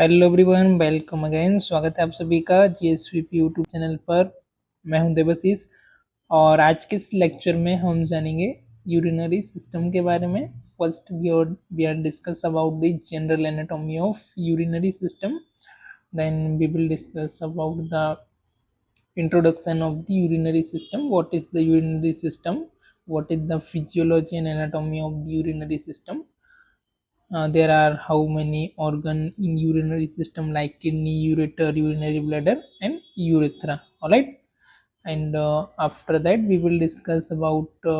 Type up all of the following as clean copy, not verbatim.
Hello everyone, welcome again. स्वागत है आप सभी का जीएसवीपी यूट्यूब चैनल पर। मैं हूं देवशीष और आज के इस लेक्चर में हम जानेंगे यूरिनरी सिस्टम के बारे में। First we are discuss about the general anatomy of urinary system, then we will discuss about the introduction of the urinary system. What is the urinary system? What is the physiology and anatomy of the urinary system? There are how many organ in urinary system like kidney, ureter, urinary bladder and urethra. All right, and after that we will discuss about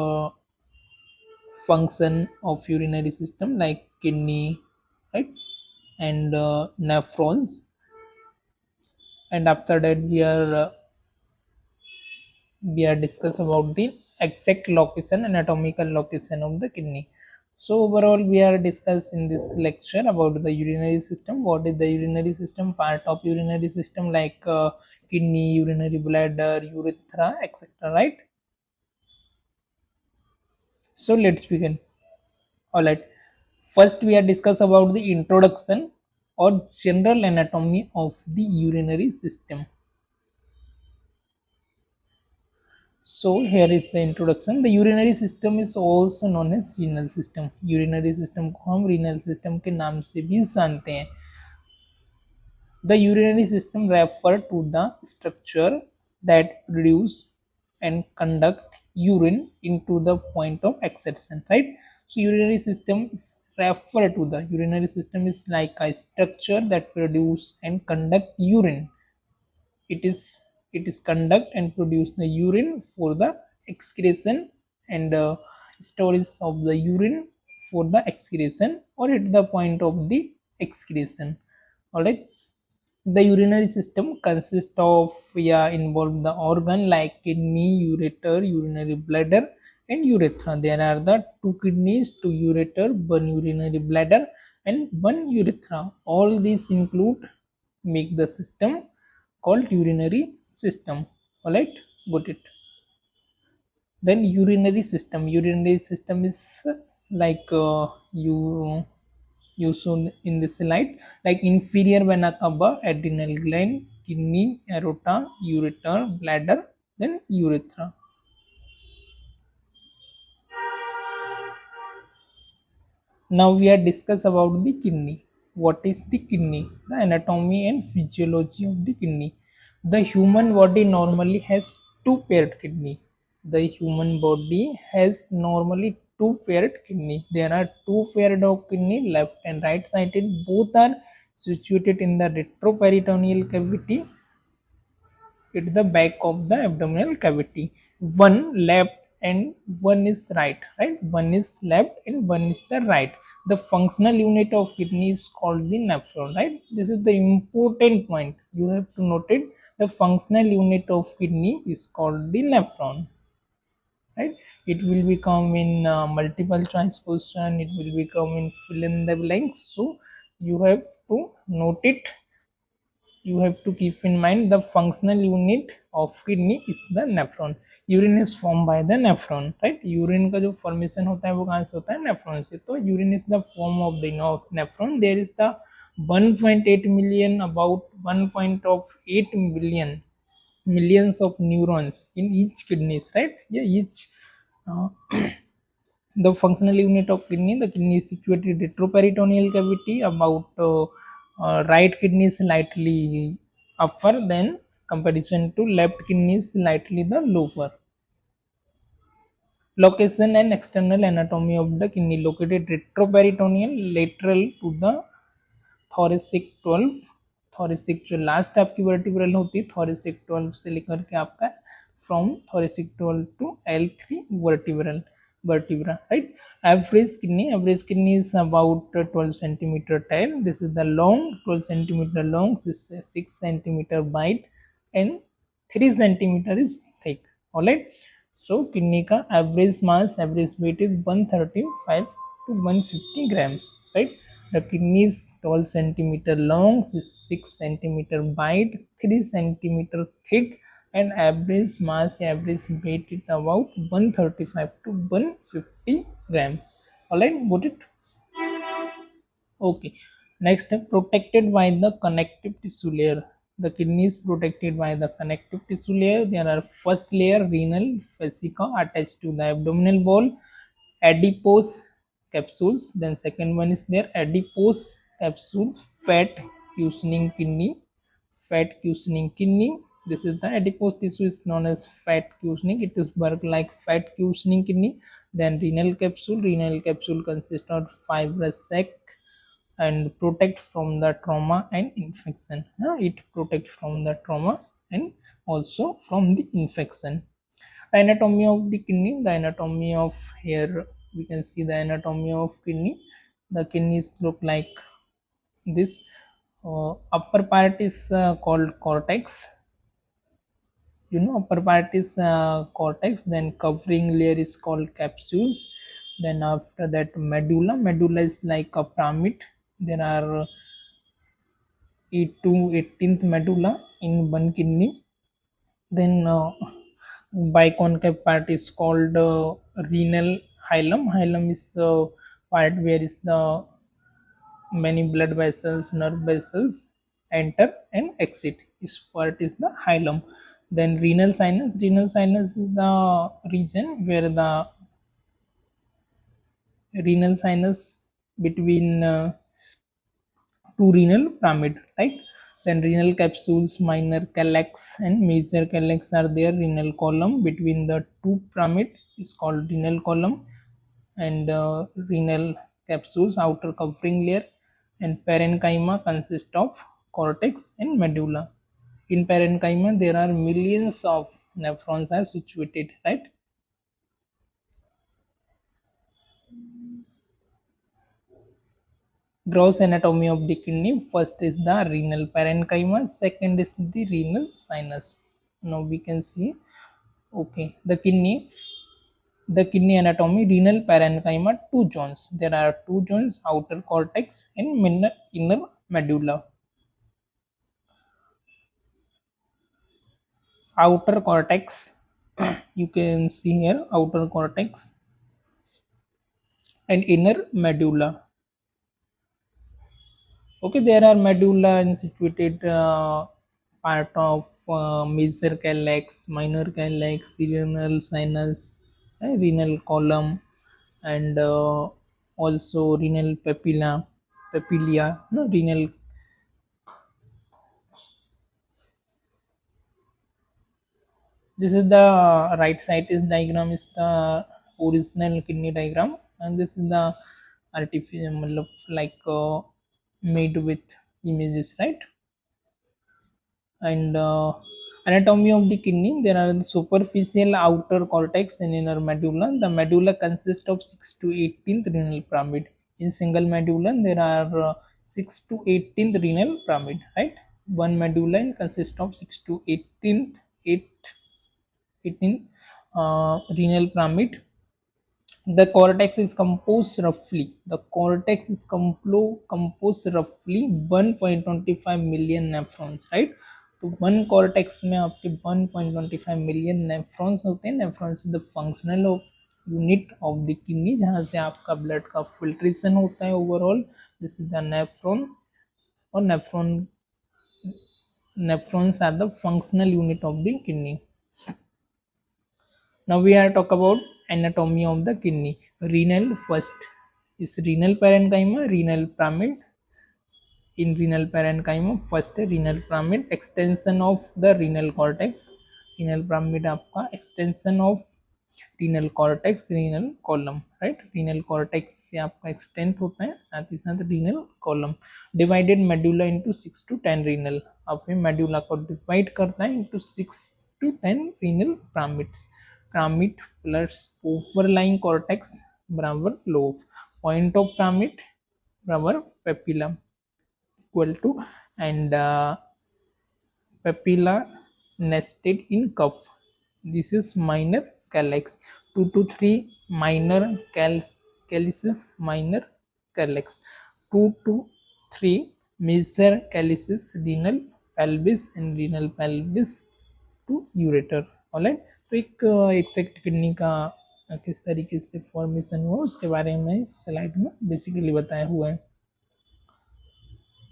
function of urinary system like kidney, right, and nephrons. And after that we are discuss about the exact location, anatomical location of the kidney. So overall we are discuss in this lecture about the urinary system. What is the urinary system? Part of urinary system like kidney, urinary bladder, urethra, etc. Right? So let's begin. All right. First we are discuss about the introduction or general anatomy of the urinary system. So here is the introduction. The urinary system is also known as renal system. Urinary system को हम renal system के नाम से भी जानते हैं. The urinary system refer to the structure that produce and conduct urine into the point of exertion, right? So urinary system is refer to the urinary system is like a structure that produce and conduct urine. It is conduct and produce the urine for the excretion and storage of the urine for the excretion or at the point of the excretion. All right, the urinary system consists of involve the organ like kidney, ureter, urinary bladder and urethra. There are the two kidneys, two ureter, one urinary bladder and one urethra. All these include make the system called urinary system. All right, got it. Then urinary system is like you shown in this slide, like inferior vena cava, adrenal gland, kidney, aorta, ureter, bladder, then urethra. Now we are discuss about the kidney. What is the kidney? The anatomy and physiology of the kidney. The human body normally has two paired kidney. The human body has normally two paired kidney. There are two paired of kidney, left and right sided. Both are situated in the retroperitoneal cavity at the back of the abdominal cavity. One left and one is right, right? One is left and one is the right. The functional unit of kidney is called the nephron, right? This is the important point you have to note it. The functional unit of kidney is called the nephron, right? It will become in multiple choice question, it will become in fill in the blanks, so you have to note it. You have to keep in mind the functional unit of kidney is the nephron. Urine is formed by the nephron, right? Urine का जो formation होता है वो कहाँ से होता है? nephron से. तो urine is the form of the nephron. There is the 1.8 million, about 1.8 billion millions of neurons in each kidneys, right? Yeah, each uh, the functional unit of kidney. The kidney is situated retroperitoneal cavity. About right kidney is slightly upper than comparison to left kidney is slightly the lower. Location and external anatomy of the kidney. Located retroperitoneal, lateral to the thoracic 12. thoracic जो last आपकी vertebral होती है, thoracic 12 से लेकर के आपका from thoracic 12 to L3 vertebra, right? Average kidney is about 12 centimeter tall. This is the long, 12 centimeter long, 6 centimeter wide and 3 centimeter is thick. All right, so kidney का average mass, average weight is 135 to 150 gram, right? The kidney is 12 centimeter long, 6 centimeter wide, 3 centimeter thick and average mass, average weight is about 135 to 150 gram. All right, got it? Okay. Next, protected by the connective tissue layer. The kidney is protected by the connective tissue layer. There are first layer renal fascia attached to the abdominal wall, adipose capsules. Then second one is there adipose capsule, fat cushioning kidney, fat cushioning kidney. This is the adipose tissue is known as fat cushioning. It is work like fat cushioning kidney. Then renal capsule. Renal capsule consists of fibrous sac and protect from the trauma and infection. It protects from the trauma and also from the infection. Anatomy of the kidney. The anatomy of here we can see the anatomy of kidney. The kidneys look like this. Upper part is called cortex. You know, upper part is cortex. Then covering layer is called capsules. Then after that medulla. Medulla is like a pyramid. There are 8 to 18th medulla in one kidney. Then biconcave part is called renal hilum. Hilum is part where is the many blood vessels, nerve vessels enter and exit. This part is the hilum. Then renal sinus. Renal sinus is the region where the renal sinus between two renal pyramid, right? Then renal capsules, minor calyx and major calyx are there. Renal column between the two pyramid is called renal column, and renal capsules outer covering layer. And parenchyma consist of cortex and medulla. In parenchyma there are millions of nephrons are situated, right? Gross anatomy of the kidney. First is the renal parenchyma, second is the renal sinus. Now we can see, okay, the kidney anatomy. Renal parenchyma, two zones. There are two zones, outer cortex and inner medulla. Outer cortex, you can see here, outer cortex and inner medulla. Okay, there are medulla and situated part of major calyx, minor calyx, renal sinus, renal column, and also renal papilia, no, renal. This is the right side is diagram is the original kidney diagram, and this is the artificial like made with images, right? And anatomy of the kidney. There are the superficial outer cortex and inner medulla. The medulla consists of 6 to 18th renal pyramid. In single medulla there are 6 to 18th renal pyramid, right? One medulla consists of 6 to 18th 18th renal pyramid. The cortex is composed roughly 1.25 million nephrons, right? तो one cortex में आपके 1.25 million nephrons होते हैं. Nephrons the functional of unit of the kidney, जहाँ से आपका blood का filtration होता है overall. This is the nephron. और nephrons are the functional unit of the kidney. Now we are talk about anatomy of the kidney. Renal first is renal parenchyma, renal pyramid. In renal parenchyma, first renal pyramid, extension of the renal cortex. Renal pyramid आपका extension of renal cortex, renal column, right? Renal cortex से आपका extend होता है, साथ ही साथ renal column. Divided medulla into 6 to 10 renal. अब फिर medulla को divide करता है into 6 to 10 renal pyramids. Pyramid plus overlying cortex बराबर lobe. Point of pyramid बराबर papilla equal to, and papilla nested in cup. This is minor calyx. 2 to 3 minor calyces, minor calyx. 2 to 3 major calyces, renal pelvis and renal pelvis to ureter. Alright, तो एक exact kidney का किस तरीके से formation हुआ उसके बारे में इस स्लाइड में बेसिकली बताया हुआ है.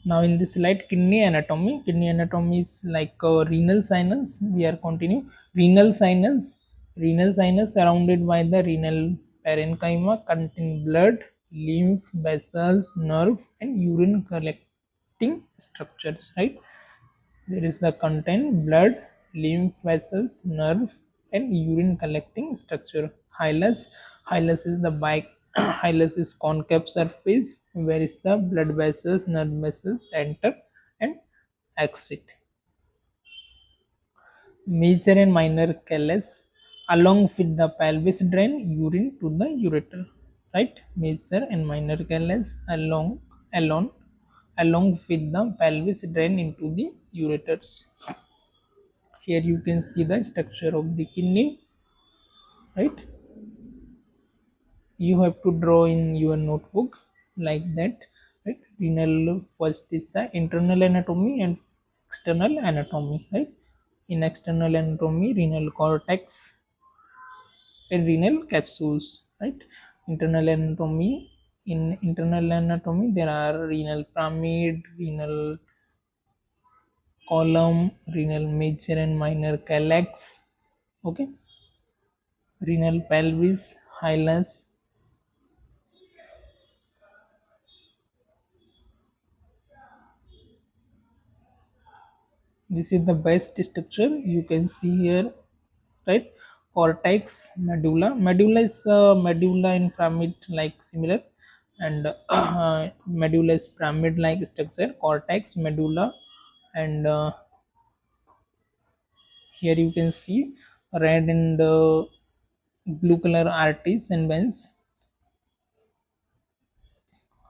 Now in this slide, kidney anatomy is like renal sinus. We are continue renal sinus. Renal sinus surrounded by the renal parenchyma contain blood, lymph vessels, nerve and urine collecting structures, right? There is the content blood, lymph vessels, nerve, and urine collecting structure. Hilus, hilus is the bike. Hilus is concave surface where is the blood vessels, nerve vessels enter and exit. Major and minor calyx along with the pelvis drain urine to the ureter. Right? Major and minor calyx along along with the pelvis drain into the ureters. Here you can see the structure of the kidney, right? You have to draw in your notebook like that, right? Renal, first is the internal anatomy and external anatomy, right? In external anatomy, renal cortex and renal capsules, right? Internal anatomy, in internal anatomy there are renal pyramid, renal column, renal major and minor calyx, okay? Renal pelvis, hilus. This is the best structure you can see here, right? Cortex, medulla. Medulla is medulla in pyramid like similar, and medulla is pyramid like structure. Cortex, medulla, and here you can see red and blue color arteries and veins.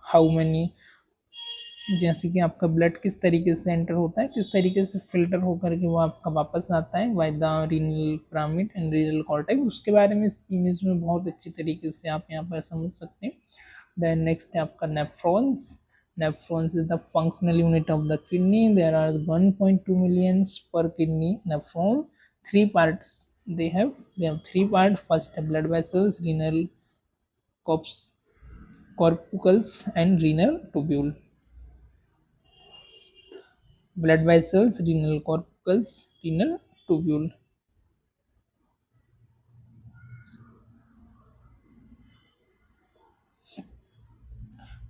How many, जैसे कि आपका blood किस तरीके से enter होता है, किस तरीके से फिल्टर होकर के वो आपका वापस आता है by the renal pyramid and renal cortex, उसके बारे में इस इमेज में बहुत अच्छी तरीके से आप यहाँ पर समझ सकते हैं. देन नेक्स्ट है आपका nephrons. Nephrons is the functional unit of the kidney. There are 1.2 millions per kidney nephron. Three parts they have. They have three parts. First, blood vessels, renal corpuscles, and renal tubule. Blood vessels, renal corpuscles, renal tubule.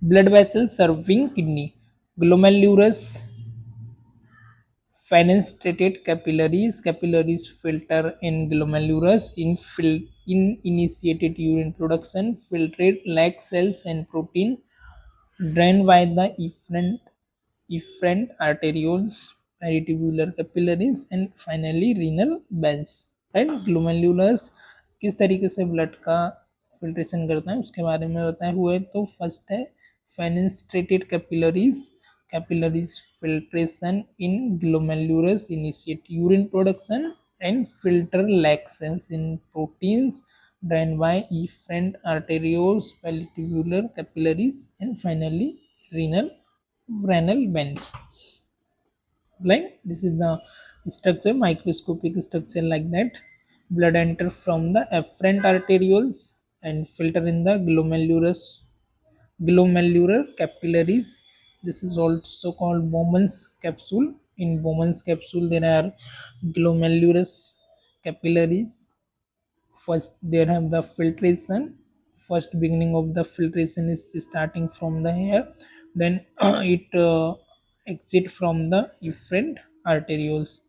Blood vessels serving kidney. Glomerulus, fenestrated capillaries. Capillaries filter in glomerulus in initiated urine production, filtrate like cells and protein, drained by the efferent arterioles, peritubular capillaries and finally renal veins, right? Glomerulus किस तरीके से blood का filtration करता है उसके बारे में बताया हुआ है. तो फर्स्ट है fenestrated capillaries. Capillaries filtration in glomerulus initiate urine production and filter like cells in proteins, drained by efferent arterioles, peritubular capillaries and finally renal veins. Like this is the structure, microscopic structure like that. Blood enter from the afferent arterioles and filter in the glomerular capillaries. This is also called Bowman's capsule. In Bowman's capsule there are glomerulus capillaries. First they have the filtration. First beginning of the filtration is starting from the hair, then it exit from the efferent arterioles.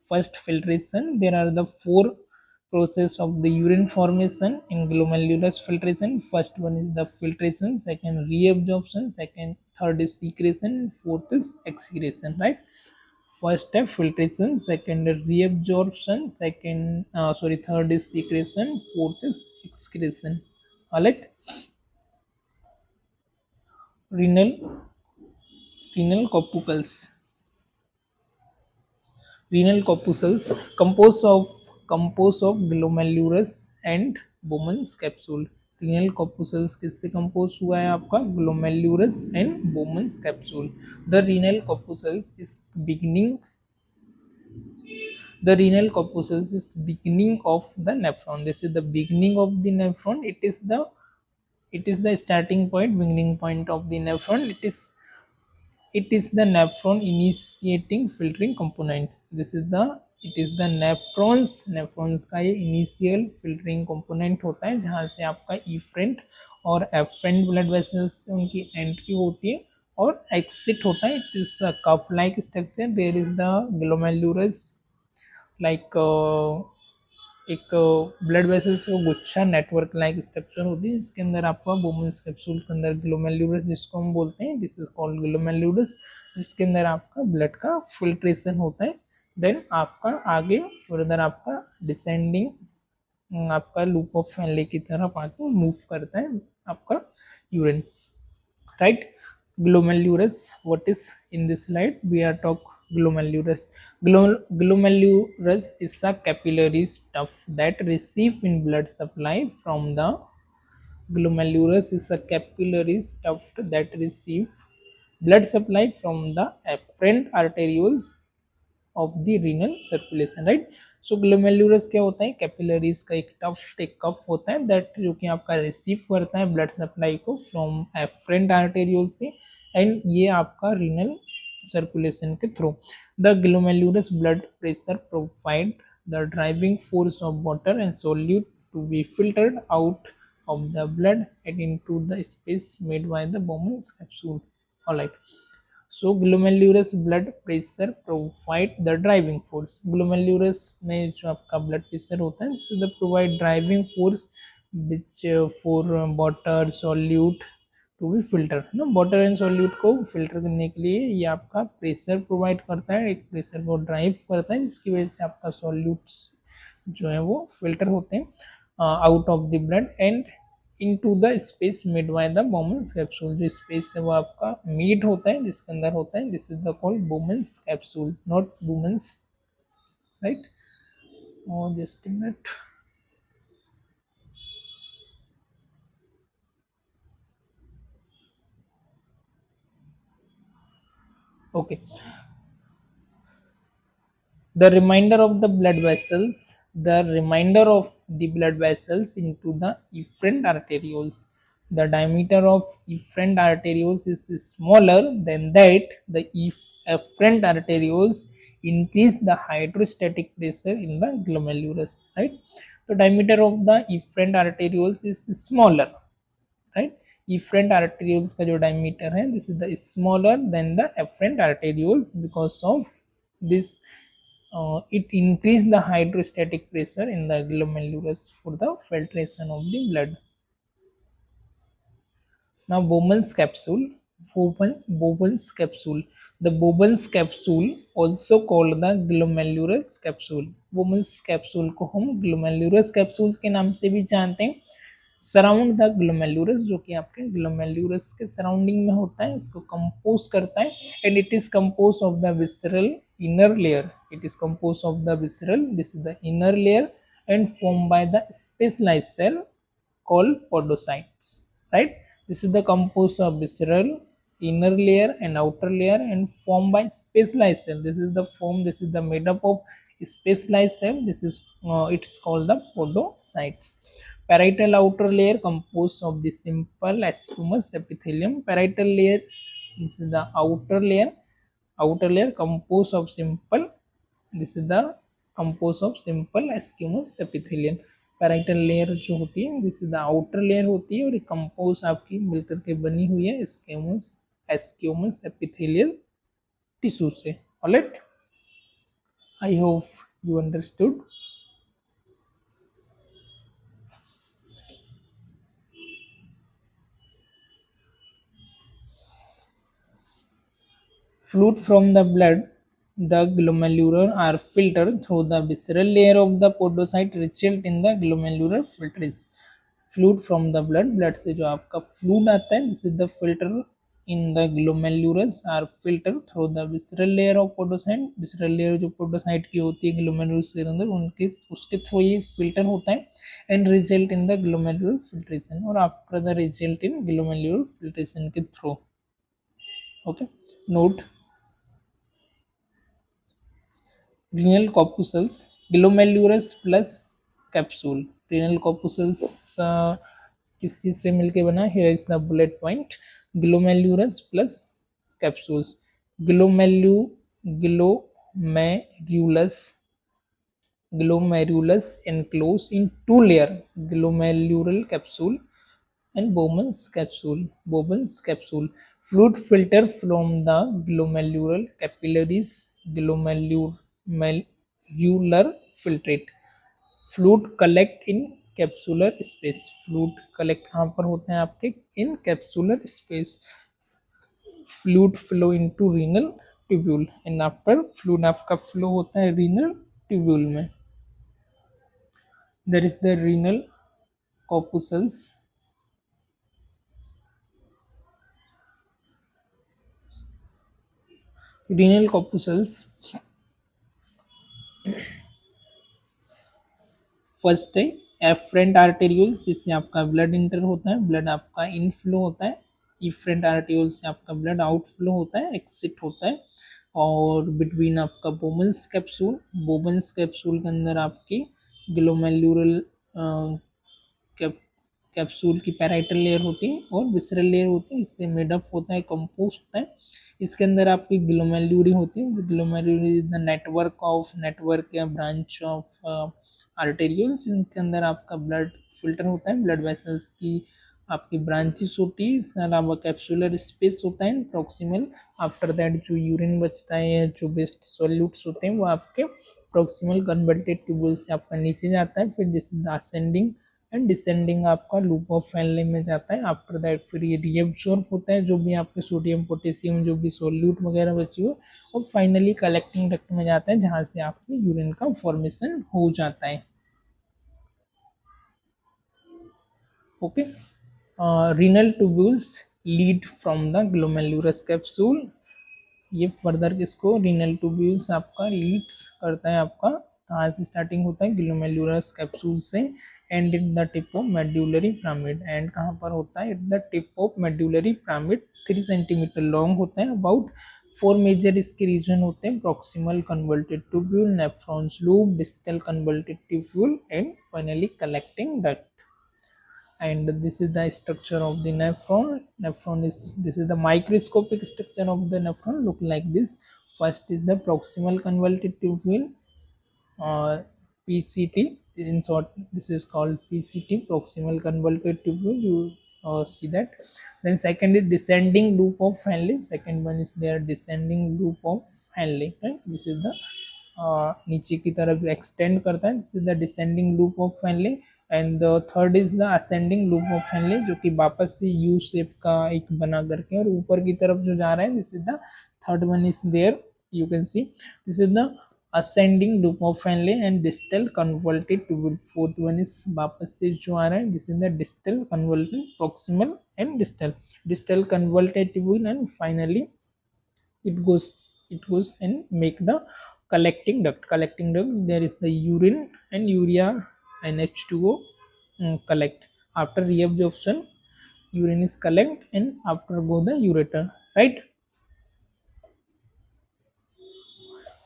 First filtration, there are the four process of the urine formation in glomerulus filtration. First one is the filtration, second reabsorption, second third is secretion, fourth is excretion, right? First step filtration, second reabsorption, third is secretion, fourth is excretion. Alright. Renal renal corpuscles. Renal corpuscles composed of glomerulus and Bowman's capsule. Renal corpuscles किससे compose हुआ है आपका? Glomerulus and Bowman's capsule. The renal corpuscles is beginning the renal corpuscles is beginning of the nephron. This is the beginning of the nephron. It is the starting point, beginning point of the nephron. it is the nephron initiating filtering component. This is the it is the nephrons का ये initial filtering component होता है जहां से आपका efferent और efferent blood vessels से उनकी एंट्री होती है और एक्सिट होता है. It is cup like structure. There is the glomerulus like एक ब्लड वेसल्स का गुच्छा नेटवर्क लाइक स्ट्रक्चर होती है जिसके अंदर आपका बोमेंस कैप्सूल के अंदर ग्लोमेरुलस जिसको हम बोलते हैं, दिस इज कॉल्ड ग्लोमेरुलस, जिसके अंदर आपका ब्लड का फिल्ट्रेशन होता है. देन आपका आगे फर्दर आपका डिसेंडिंग आपका लूप ऑफ फैनले की तरफ आके मूव करता है आपका urine, right? Glomerulus, what is in this slide? We are talk glomerulus. Glomerulus is a capillary stuff that receive in blood supply from the glomerulus is a capillary stuff that receive blood supply from the afferent arterioles of the renal circulation, right. So glomerulus क्या होता है? Capillaries का एक tuft एक कफ होता है that जो कि आपका रिसीव करता है ब्लड सप्लाई को फ्रॉम एफरेंट आर्टेरियोल से एंड ये आपका रीनल सर्कुलेशन के through. The glomerulus blood pressure provide the driving force of water and solute to be filtered out of the blood and into the space made by the Bowman's capsule. All right. So glomerulus blood pressure provide the driving force. Glomerulus में जो आपका blood pressure होता है this is the provide driving force which for water solute to be filter. ना water and solute को filter करने के लिए ये आपका pressure provide करता है, एक pressure को drive करता है जिसकी वजह से आपका solutes जो है वो filter होते हैं out of the blood and into the space made by the Bowman's capsule. जो space है वो आपका made होता है जिसके अंदर होता है, this is the called Bowman's capsule, not Bowman's, right? Oh, just a minute. Okay. The remainder of the blood vessels, the remainder of the blood vessels into the efferent arterioles. The diameter of efferent arterioles is smaller than that. The efferent arterioles increase the hydrostatic pressure in the glomerulus, right? The diameter of the efferent arterioles is smaller, right? Efferent arterioles का जो diameter है this is the smaller than the efferent arterioles because of this it increase the hydrostatic pressure in the glomerulus for the filtration of the blood. Now Bowman's capsule, Bowman's capsule. The Bowman's capsule also called the glomerulus capsule. Bowman's capsule को हम glomerulus capsule के नाम से भी जानते हैं. Surround the glomerulus जो कि आपके ग्लोमेरुलस के सराउंडिंग में होता है इसको कंपोज करता है and it is compose of the visceral inner layer. It is compose of the visceral, this is the inner layer and form by the specialised cell called podocytes, right? This is the composed of visceral inner layer and outer layer and formed by specialized cell. This is the form, this is the made up of specialized cell. This is it's called the podocytes. Parietal outer layer composed of the simple squamous epithelium. Parietal layer, this is the outer layer composed of simple, this is the composed of simple squamous epithelium. Parietal layer जो होती है this is the outer layer होती है और ये compose आपकी मिलकर के बनी हुई है स्क्यूमस एपिथेलियल टिश्यू से. Alright, I hope you understood. Fluid from the blood, the glomerular are filtered through the visceral layer of the podocyte result in the glomerular filtrage. Fluid from the blood, blood से जो आपका fluid आता है this is the filter in the glomerulus are filtered through the visceral layer of podocyte. Visceral layer जो podocyte की होती है glomerulus के अंदर उनके उसके थ्रू ये filter होता है and result in the glomerular filtration और after the result in glomerular filtration के through. Okay, note renal corpuscles, glomerulus plus capsule. Renal corpuscles किस चीज से मिलके बना? Here is the bullet point, glomerulus plus capsules. ग्लोमेल्यू glomerulus glomerulus enclosed in two layer glomerular capsule and Bowman's capsule. Fluid filter from the glomerular capillaries, glomerular filtrate. Fluid collect in capsular space. Fluid collect कहाँ पर होते हैं आपके in capsular space. Fluid flow into renal tubule and after fluid आपका flow होता है renal tubule में. There is the renal corpuscles. Renal corpuscles first है एफरेंट आर्टेरियोल्स, जिससे आपका ब्लड इंटर होता है, ब्लड आपका इनफ्लो होता है. इफरेंट आर्टेरियोल से आपका ब्लड आउटफ्लो होता है, एक्सिट होता है. और बिटवीन आपका बोबन्स कैप्सूल के अंदर आपकी ग्लोमेरुलर कैप्सूल की पैराइटल लेयर होती है और विसरल लेयर होती है. इससे मेडअप होता है, कंपोस्ट होता है. इसके अंदर आपकी ग्लोमेरुली होती है. ग्लोमेरुली इज द नेटवर्क या ब्रांच ऑफ आर्टेरियोल्स. इनके अंदर आपका ब्लड फिल्टर होता है, ब्लड वेसल्स की आपकी ब्रांचेस होती है. इसके अलावा कैप्सुलर स्पेस होता है प्रॉक्सिमल. आफ्टर दैट जो यूरिन बचता है, जो वेस्ट सॉल्यूट्स होते हैं, वो आपके प्रॉक्सिमल कन्वर्टेड ट्यूबुल से आपका नीचे जाता है. फिर this is the ascending and descending आपका लूप ऑफ फैनले में जाता है. आफ्टर दैट फिर ये रीएब्सॉर्ब होता है, जो भी आपके सोडियम पोटेशियम जो भी सोल्यूट वगैरह बची हो, और फाइनली कलेक्टिंग डक्ट में जाता है, जहाँ से आपके यूरिन का फॉर्मेशन हो जाता है. Okay. Renal tubules lead from the glomerulus capsule. ये फर्दर किसको रीनल ट्यूब्यूल्स आपका लीड्स करता है. आपका कहाँ से स्टार्टिंग होता है, ग्लोमेरुलस कैप्सूल से, and at the tip of medullary pyramid. And कहाँ पर होता है, at the tip of medullary pyramid. 3 centimetre long होता है. अबाउट 4 मेजर इसके रीजन होते हैं: proximal converted tubule, nephrons loop, distal converted tubule, and finally collecting duct. And this is the structure of the nephron is, this is the microscopic structure of the nephron, look like this. First is the proximal convoluted tubule, PCT. In short, this is called PCT, proximal convoluted tubule. You see that. Then second is descending loop of Henle. Second one is their descending loop of Henle. Right? This is the नीचे की तरफ extend करता है. This is the descending loop of Henle. And the third is the ascending loop of Henle, जो कि वापस से U shape का एक बना करके और ऊपर की तरफ जो जा रहा है. This is the third one is there, you can see. This is the ascending loop of Fenley and distal convoluted tubule. Fourth one is वापस से जो आ रहा है. This is the distal convoluted, proximal and distal convoluted tubule. And finally it goes and make the collecting duct. There is the urine and urea and H2O collect. After reabsorption, urine is collect and after go the ureter, right?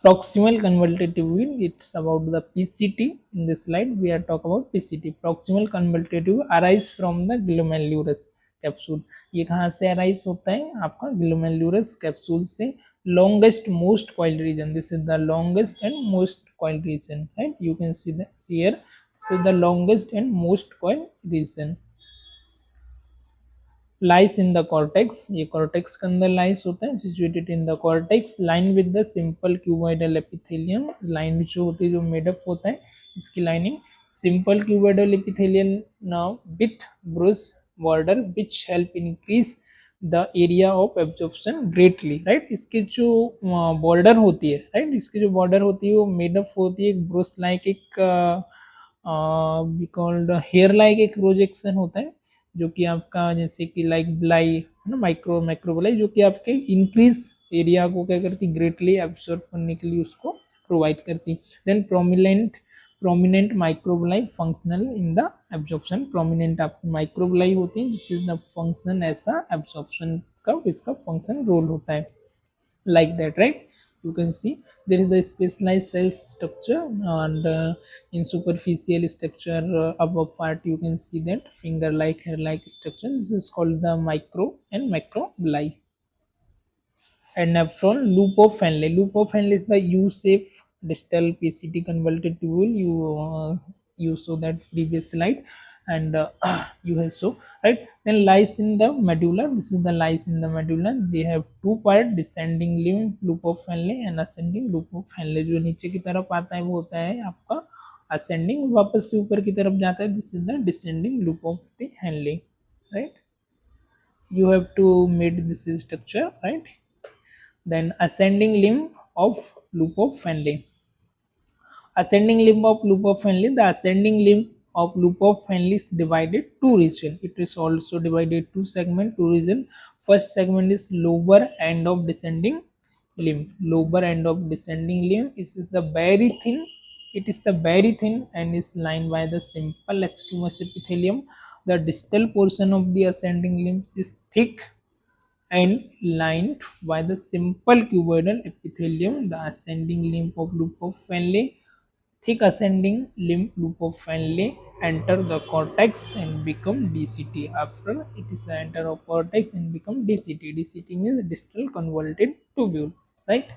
Proximal convoluted tubule, it's about the PCT. In this slide we are talking about PCT. Proximal convoluted tubule arise from the glomerulus capsule. ये कहाँ से arise होता है, आपका glomerulus capsule से. Longest most coiled region, this is the longest and most coiled region, right? You can see here, so the longest and most coiled region lies in the cortex. ये cortex के अंदर lies होता है, situated in the cortex, line with the simple cuboidal epithelium. line जो होती है, जो made up होता है, इसकी lining simple cuboidal epithelium now with brush border which help increase the area of absorption greatly, right? इसके जो border होती है, right? इसकी जो border होती है वो made up होती है एक brush like, एक we called hair like एक projection होता है, जो कि आपका जैसे कि लाइक ब्लाई है ना, माइक्रो ब्लाई, जो कि आपके इंक्रीज एरिया को क्या करती, ग्रेटली एब्सॉर्ब करने के लिए उसको प्रोवाइड करती. Then prominent microvilli functional in the absorption. Prominent आपकी माइक्रोब्लाई होती है, दिस इज द फंक्शन, ऐसा एब्जॉर्प्शन का इसका फंक्शन रोल होता है, like that, right? You can see there is the specialized cell structure, and in superficial structure, above part you can see that finger like, hair like structure. This is called the micro and macrovilli. and nephron loop of Henle. Loop of Henle is the U-shape distal PCT convoluted tubule. You saw that previous slide, and you have so right. Then lies in the medulla. This is the lies in the medulla. They have two part: descending limb loop of Henle and ascending loop of Henle. जो नीचे की तरफ आता है वो होता है आपका ascending, वापस से ऊपर की तरफ जाता है. This is the descending loop of the Henle, right? You have to meet this structure, right? Then ascending limb of loop of Fenley. Ascending limb of loop of Fenley. The ascending limb of loop of Fenley is divided two region. It is also divided two segment, two region. First segment is lower end of descending limb. Lower end of descending limb. This is the very thin. It is the very thin and is lined by the simple squamous epithelium. The distal portion of the ascending limb is thick and lined by the simple cuboidal epithelium. The ascending limb of loop of Fenley, thick ascending limb loop of Fenley enter the cortex and become DCT. After it is the enter of cortex and become DCT. DCT means distal convoluted tubule, right?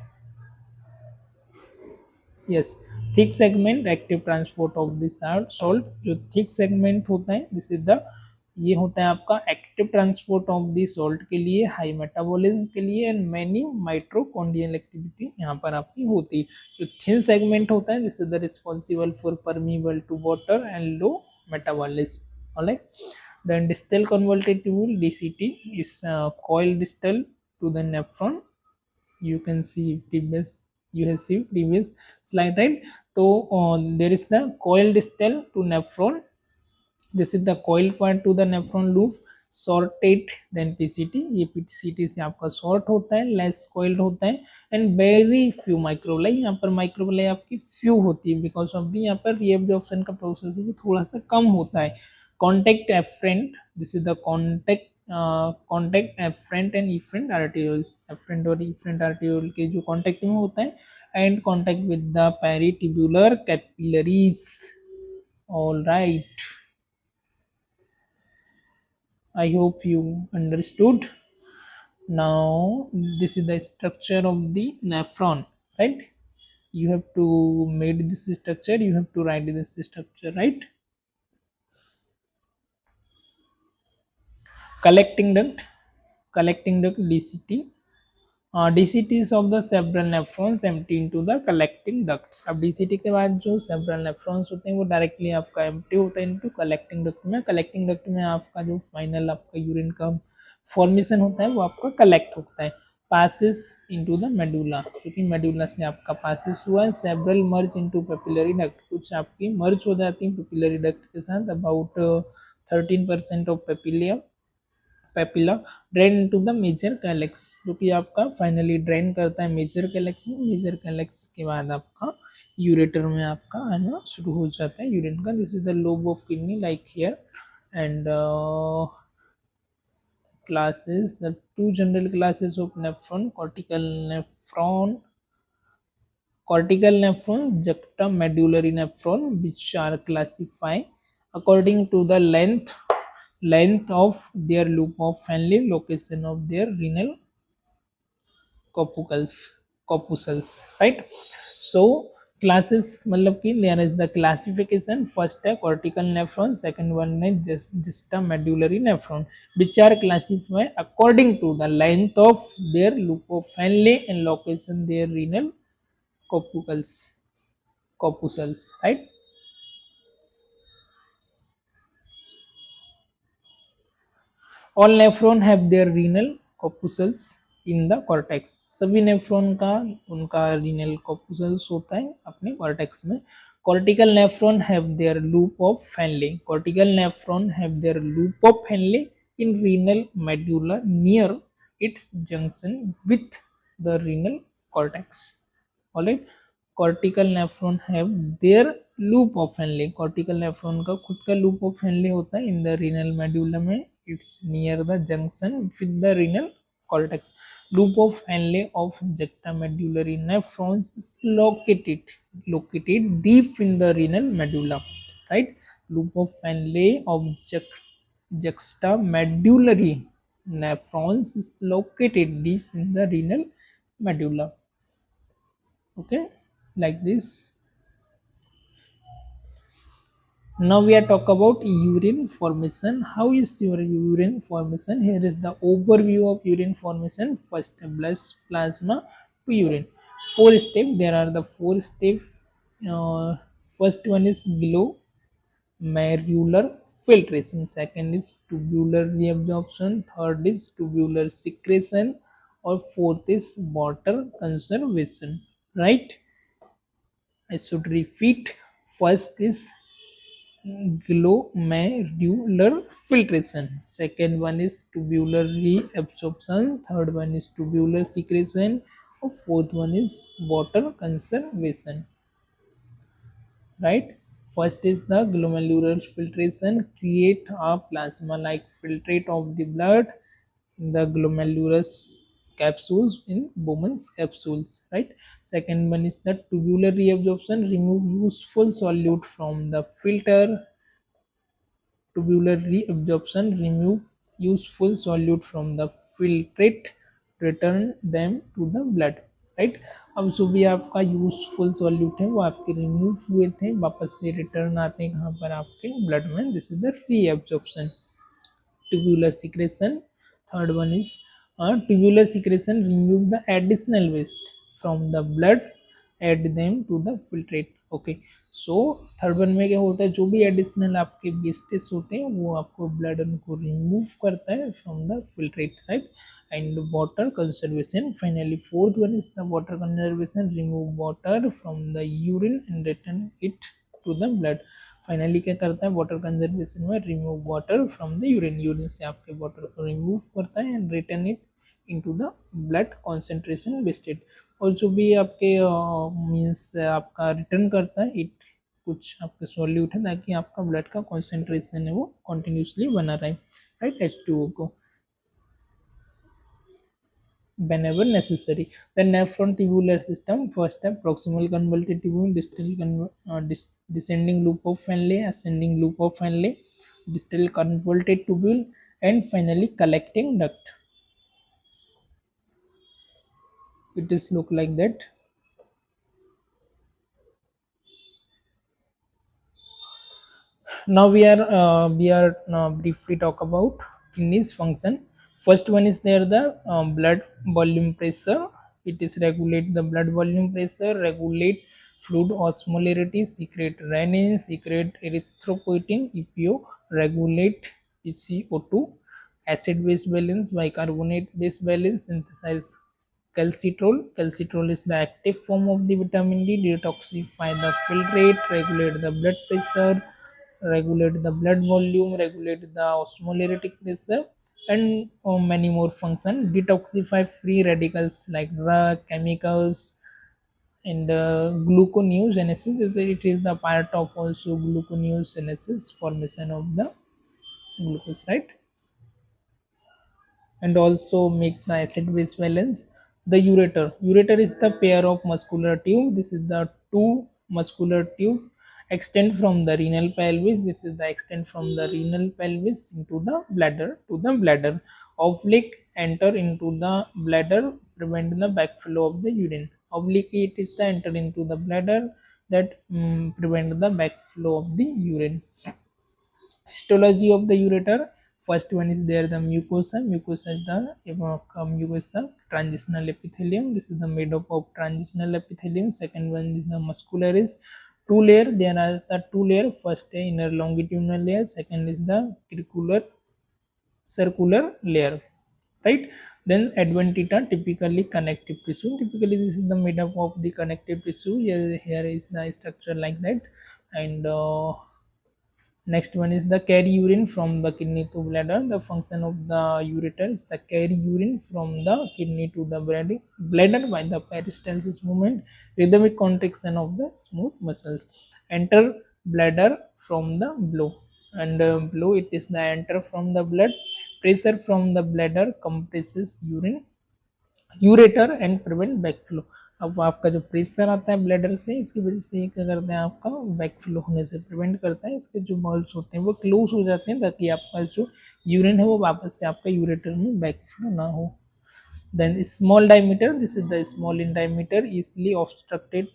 Yes, thick segment active transport of the salt. जो thick segment होता है, this is the ये होता है आपका active transport of the salt के लिए, high metabolism के लिए एंड मैनी माइट्रोकॉन्ड्रियल एक्टिविटी यहाँ पर आपकी होती है. जो थिन सेगमेंट होता है this is the responsible for permeable to water and low metabolism. Alright, then distal convoluted tubule DCT is coil distal to the nephron. You can see previous, you have seen previous slide, right? So there is the coil distal to nephron. This is the coil part to the nephron loop. Sorted then PCT. ये PCT से आपका short होता है, less coiled होता है and very few माइक्रोलाई. यहाँ पर माइक्रोलाई आपकी फ्यू होती है बिकॉज ऑफ दी यहाँ पर रीअब्जॉर्प्शन का प्रोसेस भी थोड़ा सा कम होता है. Contact afferent, this is the contact contact afferent and efferent arterioles. Afferent और इफरेंट आर्टियोल के जो कॉन्टेक्ट में होता है and contact with the peritubular capillaries. All right, I hope you understood. Now this is the structure of the nephron, right? You have to make this structure, you have to write this structure, right? Collecting duct, collecting duct DCT. DCTs of the several nephrons empty into the collecting ducts. अब DCT के बाद जो several nephrons होते हैं वो directly आपका empty होता है into collecting duct में. collecting duct में आपका जो final आपका यूरिन का फॉर्मेशन होता है वो आपका कलेक्ट होता है. passes into the medulla, क्योंकि मेडुला से आपका passes हुआ है. several merge into papillary duct, कुछ आपकी merge हो जाती है papillary duct के साथ. about 13% of papilla drain into the major calyx, जो कि आपका फाइनली ड्रेन करता है मेजर कैलेक्स में. मेजर कैलेक्स के बाद आपका यूरेटर में आपका आना शुरू हो जाता है यूरिन का. This is the lobe of kidney like here. And classes, the two general classes of nephron: cortical nephron, juxtamedullary nephron, which are classified according to the length of their loop of Fenley, location of their renal corpuscles, right? So classes मतलब कि there is the classification. first है cortical nephron, second one है juxtamedullary nephron, which are classified according to the length of their loop of Fenley and location their renal corpuscles, right? All nephron have their renal corpuscles in the cortex. सभी nephron का उनका renal corpuscles होता है अपने cortex में. cortical nephron have their loop of Fenley. cortical nephron have their loop of Fenley in renal medulla near its junction with the renal cortex. Alright, cortical nephron have their loop of Fenley. cortical nephron का खुद का loop of Fenley होता है in the renal medulla में. It's near the junction with the renal cortex. loop of Fenley of juxtamedullary nephrons is located deep in the renal medulla, right? loop of Fenley of juxtamedullary nephrons is located deep in the renal medulla. Okay, like this. Now we are talk about urine formation. How is your urine formation? Here is the overview of urine formation. First, blood plasma to urine. Four steps. There are the four steps. First one is glomerular filtration. Second is tubular reabsorption. Third is tubular secretion. Or fourth is water conservation. Right? I should repeat. First is glomerular filtration. Second one is tubular reabsorption. Third one is tubular secretion. Or fourth one is water conservation. Right? First is the glomerular filtration. Create a plasma-like filtrate of the blood in the glomerulus capsules in Bowman's capsules. Right? Second one is the tubular reabsorption. Remove useful solute from the filter. Tubular reabsorption: remove useful solute from the filtrate, return them to the blood. Right, अब जो भी आपका useful solute है वो आपके remove हुए थे, वापस से रिटर्न आते हैं कहाँ पर, आपके ब्लड में. This is the reabsorption. Tubular secretion. Third one is tubular secretion: remove the additional waste from the blood, add them to the filtrate. Okay, so third one में क्या होता है, जो भी एडिशनल आपके वेस्टेज होते हैं वो आपको ब्लड उनको रिमूव करता है from the filtrate. Right, and water conservation. Finally fourth one is the water conservation: remove water from the urine and return it to the blood. Finally क्या करता है वाटर कंजर्वेशन में, remove water from the urine, urine से आपके water को remove करता है and return it into the blood concentration wasted. और जो भी आपके मींस आपका रिटर्न करता है इट कुछ आपके सॉल्यूट है, ताकि आपका ब्लड का कॉन्सेंट्रेशन है वो कंटिन्यूसली बना रहे. राइट, H2O को whenever necessary. The nephron tubular system: first step, proximal convoluted tubule, descending loop of Fenley, ascending loop of Fenley, distal convoluted tubule, and finally collecting duct. It is look like that. Now we are briefly talk about kidneys function. First one is there the blood volume pressure. It is regulate the blood volume pressure, regulate fluid osmolarity, secrete renin, secrete erythropoietin, EPO, regulate PCO2, acid base balance, bicarbonate base balance, synthesize calcitrol. Calcitrol is the active form of the vitamin D. Detoxify the filtrate, regulate the blood pressure, regulate the blood volume, regulate the osmolarity pressure, and many more function. Detoxify free radicals like drug, chemicals, and gluconeogenesis. It is the part of also gluconeogenesis, formation of the glucose, right? And also make the acid base balance. The ureter is the pair of muscular tube. This is the two muscular tube extend from the renal pelvis. This is the extend from the renal pelvis into the bladder, to the bladder. Oblique enter into the bladder, prevent the backflow of the urine. Oblique, it is the enter into the bladder that prevent the backflow of the urine. Histology of the ureter: first one is there the mucosa. Mucosa is the mucosa transitional epithelium. This is the made up of transitional epithelium. Second one is the muscularis. Two layer, there are the two layer. First inner longitudinal layer, second is the circular layer. Right, then adventita, typically connective tissue. Typically this is the made up of the connective tissue. Here is the structure like that. And next one is the carry urine from the kidney to bladder. The function of the ureter is the carry urine from the kidney to the bladder by the peristalsis movement, rhythmic contraction of the smooth muscles. Enter bladder from the below, and below it is the enter from the blood. Pressure from the bladder compresses urine ureter and prevent backflow. अब आपका जो pressure आता है bladder से, इसकी वजह से ये क्या करते हैं, आपका बैकफ्लो होने से प्रिवेंट करता है. इसके जो बॉल्स होते हैं वो क्लोज हो जाते हैं, ताकि आपका जो यूरिन है वो वापस से आपका यूरेटर में बैकफ्लो ना हो. Then small diameter, this is the small in diameter, easily obstructed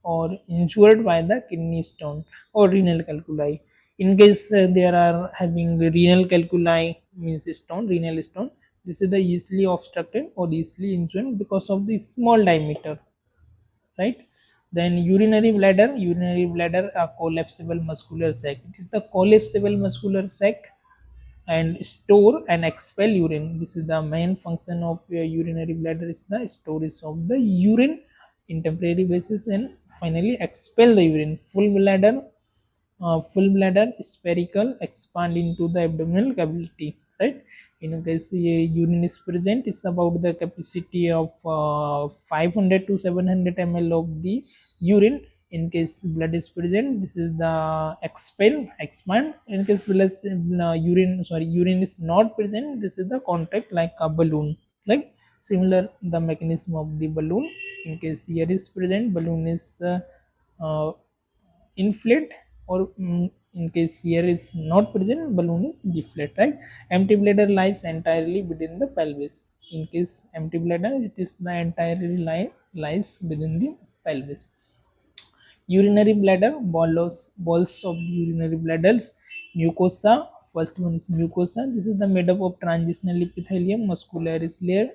or injured by the kidney stone or renal calculi. In case there are having renal calculi, means stone, renal stone, this is the easily obstructed or easily injured because of the small diameter, right? Then urinary bladder, a collapsible muscular sac. It is the collapsible muscular sac and store and expel urine. This is the main function of urinary bladder, is the storage of the urine in temporary basis and finally expel the urine. Full bladder spherical, expand into the abdominal cavity, right? In case urine is present, it's about the capacity of 500 to 700 ml of the urine. In case blood is present, this is the expand. In case urine is not present, this is the contract like a balloon, like similar the mechanism of the balloon. In case air is present, balloon is uh, inflate, or in case air is not present, balloon is deflate, right? Empty bladder lies entirely within the pelvis. In case empty bladder, it is the entirely lies within the pelvis. Urinary bladder, balls of the urinary bladders, mucosa. First one is mucosa. This is the made up of transitional epithelium, muscularis layer,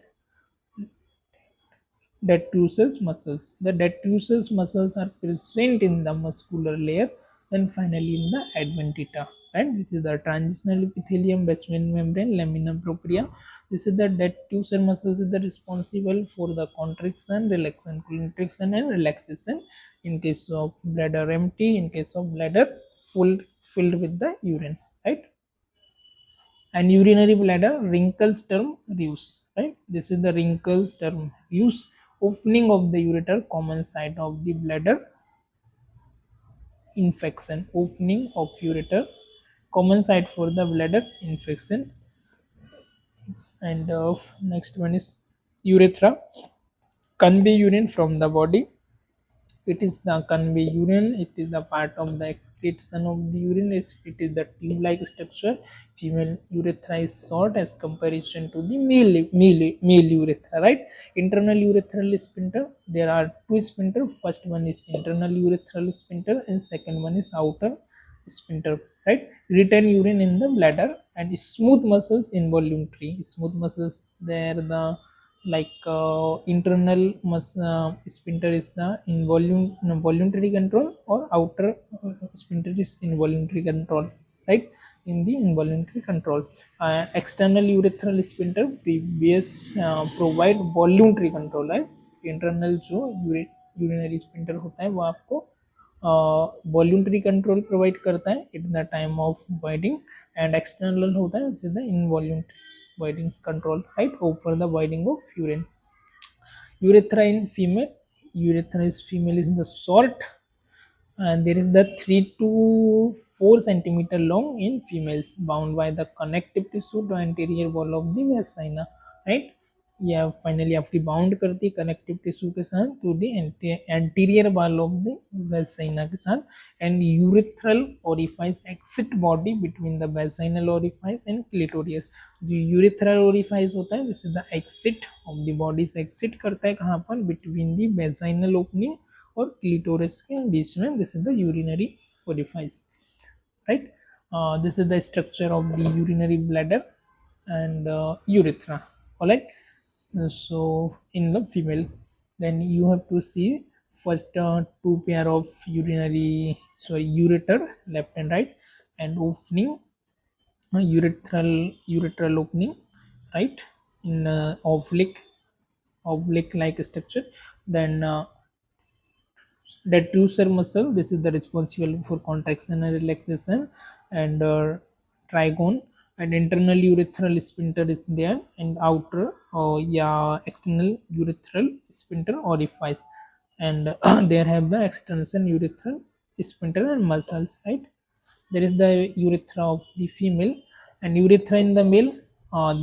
detrusor muscles. The detrusor muscles are present in the muscular layer, then finally in the adventita. And this is the transitional epithelium, basement membrane, lamina propria. This is the detrusor muscles is the responsible for the contraction and relaxation. In case of bladder empty, in case of bladder full, filled with the urine, right? And urinary bladder, wrinkles term use, right? This is the wrinkles term use, opening of the ureter, common site of the bladder infection. Opening of ureter, common site for the bladder infection. And next one is urethra, convey urine from the body. It is the convey urine, it is the part of the excretion of the urine. It is the tube-like structure. Female urethra is short as comparison to the male urethra, right? Internal urethral sphincter. There are two sphincter. First one is internal urethral sphincter and second one is outer sphincter, right? Retain urine in the bladder. And smooth muscles involuntary. Smooth muscles, there the like internal sphincter is the voluntary control, or outer sphincter is involuntary control, right? In the involuntary control, external urethral sphincter previous provide voluntary control, right? Internal जो urinary sphincter होता है वो आपको voluntary control provide करता है at the time of voiding, and external होता है it's the involuntary voiding control, right, over the voiding of urine. Urethra in female, urethra is female is the short, and there is the 3 to 4 centimeter long in females, bound by the connective tissue to anterior wall of the vagina, right? Yeah, finally आपकी bound करती है connective tissue के साथ to the anterior wall of the vagina के साथ. And urethral orifice exit body between the vaginal orifice and clitoris. जो urethral orifice होता है this is the exit of the body, से एक्सिट करता है कहाँ पर, बिटवीन द वेजाइनल ओपनिंग और क्लिटोरिस के बीच में. This is the urinary orifice, right? This is the structure of the urinary bladder and urethra, all right? So in the female, then you have to see first two pair of ureter, left and right, and opening, urethral opening, right, in oblique like structure. Then detrusor muscle, this is the responsible for contraction and relaxation. And trigone, and internal urethral sphincter is there, and outer external urethral sphincter orifice. And there have the extension urethral sphincter and muscles, right? There is the urethra of the female. And urethra in the male,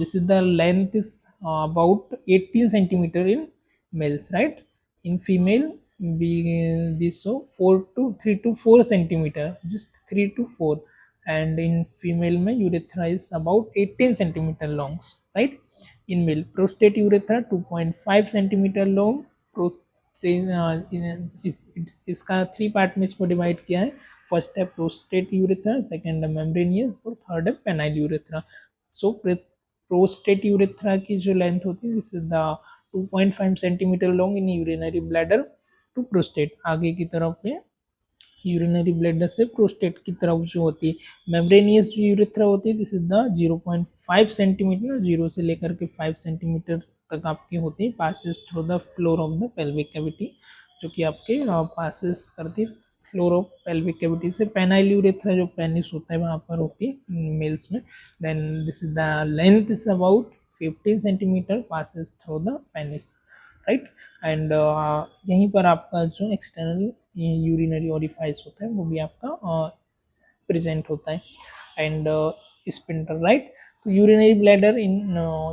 this is the length is about 18 centimeter in males, right? In female, be so 4 to 3 to 4 centimeter, just 3 to 4. And in female mein urethra is about 18 centimeter long, right? in male. Prostate urethra 2.5 centimeter long. इसका 3 part में इसको divide किया है. First है prostate urethra, second है membranous और third है penile urethra. So prostate urethra की जो लेंथ होती है this is the 2.5 centimetre long in urinary bladder to prostate. आगे की तरफ में यूरिनरी ब्लैडर से प्रोस्टेट की तरफ जो होती है मेम्ब्रेनियस जो यूरेथ्रा होती है दिस इज द 0.5 सेंटीमीटर, 0 से लेकर के 5 सेंटीमीटर तक आपकी होती है. Passes through the floor of the pelvic cavity, जो कि आपके पासिस करती है फ्लोर ऑफ पेल्विक कैविटी से. पेनाइल यूरेथ्रा जो पेनिस होता है वहां पर होती है मेल्स में. Then this is the length is about 15 centimetre passes through the penis, right. And यहीं पर आपका जो एक्सटर्नल यूरिनरी ओरिफाइस होता है वो भी आपका प्रेजेंट होता है. And sphincter, right. तो urinary bladder in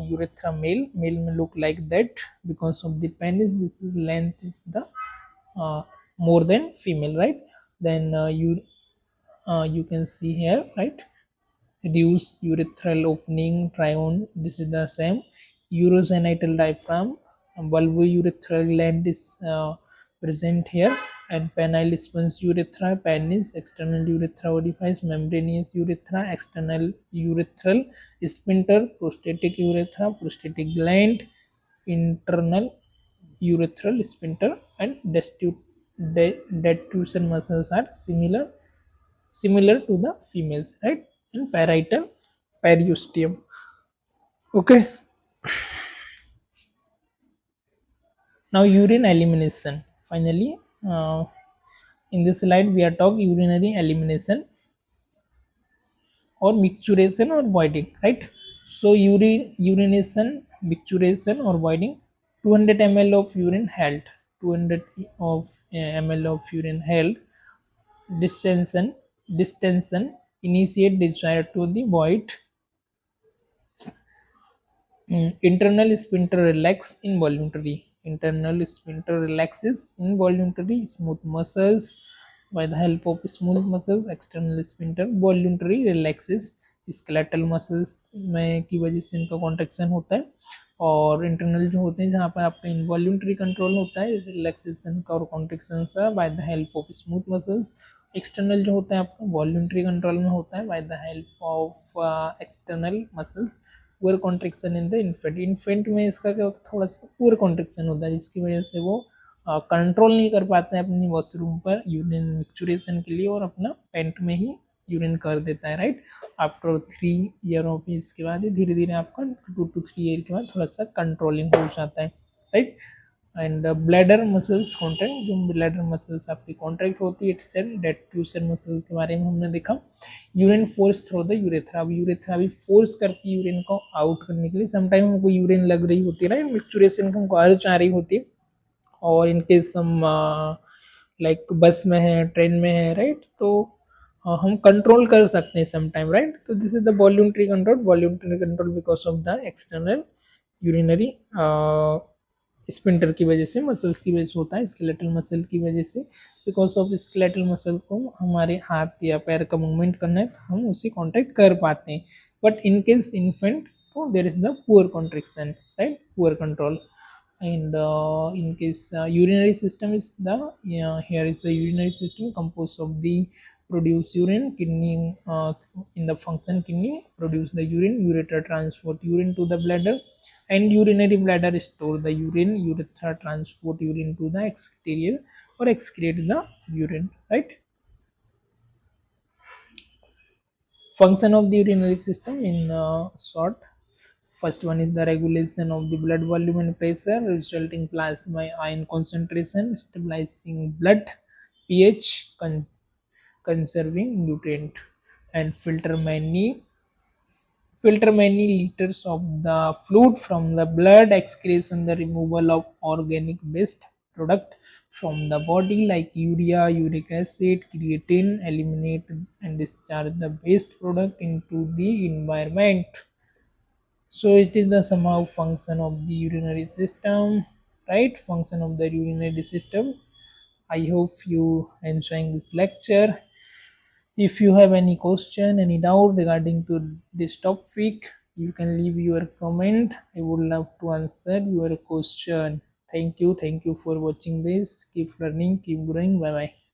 urethra male में look like that because of the penis. This is length is the more than female, right. Then you can see here, right, reduce urethral opening tryon, this is the same. Urogenital diaphragm, vulvourethral gland is present here. And penile spons urethra, penis, external urethra orifice, membranous urethra, external urethral sphincter, prostatic urethra, prostatic gland, internal urethral sphincter, and detusion muscles are similar to the females, right. And parietal periosteum. Okay. Now urine elimination. Finally, in this slide we are talking urinary elimination or micturition or voiding, right. So urination, micturition or voiding. 200 ml of urine held, 200 of ml of urine held. Distension initiate discharge to the void. Internal sphincter relax involuntary. Internal sphincter relaxes involuntary. Smooth muscles by the help of smooth muscles. External sphincter voluntary relaxes skeletal muscles में की वजह से इनका contraction होता है. और internal जो होते हैं जहाँ पर आपका इनवॉल्यूंटरी कंट्रोल होता है रिलैक्सेशन का और कॉन्ट्रेक्शन का by the help of smooth muscles. External जो होता है आपका वॉल्यूंटरी कंट्रोल में होता है by the help of external muscles. Poor contraction in the infant में इसका क्या होता है थोड़ा सा पुअर कॉन्ट्रेक्शन होता है जिसकी वजह से वो कंट्रोल नहीं कर पाते हैं अपनी वॉशरूम पर यूरिन मिक्चुरेशन के लिए और अपना पेंट में ही यूरिन कर देता है, राइट. आफ्टर 3 ईयर ऑफ इसके बाद धीरे धीरे आपका 2 to 3 ईयर के बाद थोड़ा सा कंट्रोलिंग हो जाता है, right. And bladder muscles contract, जो ब्लैडर मसल्स आपकी कॉन्ट्रैक्ट होती है इट्स डेट्यूशन मसल्स के बारे में हमने देखा. Urine force through the urethra. अब यूरेथ्रा भी फोर्स करती है यूरिन को आउट करने के लिए. समटाइम हमको यूरिन लग रही होती है, राइट. मिक्चुरेशन को हमको अर्ज आ रही होती है और इनकेस हम लाइक बस में है ट्रेन में है, राइट. तो हम कंट्रोल कर सकते हैं समटाइम, राइट. तो this is the voluntary control because of the external urinary sphincter की वजह से, मसल्स की वजह से होता है. स्केलेटल मसल की वजह से, बिकॉज ऑफ स्केलेटल मसल को हमारे हाथ या पैर का मूवमेंट करना है तो हम उसे कॉन्ट्रैक्ट कर पाते हैं. बट इन केस इन्फेंट तो there is the poor contraction, right, poor control. And in case urinary system is the here is the urinary system composed of the produce urine. Kidney in the function kidney produce the urine, ureter transport urine to the bladder, and urinary bladder store the urine, urethra transport urine to the exterior or excrete the urine, right. Function of the urinary system in short. First one is the regulation of the blood volume and pressure, resulting plasma ion concentration, stabilizing blood pH, conserving nutrient, and filter many liters of the fluid from the blood. Excretion, the removal of organic waste product from the body like urea, uric acid, creatine. Eliminate and discharge the waste product into the environment. So it is the somehow function of the urinary system, right. Function of the urinary system. I hope you enjoying this lecture. If you have any question, any doubt regarding to this topic, You can leave your comment. I would love to answer your question. Thank you for watching this. Keep learning, keep growing. Bye bye.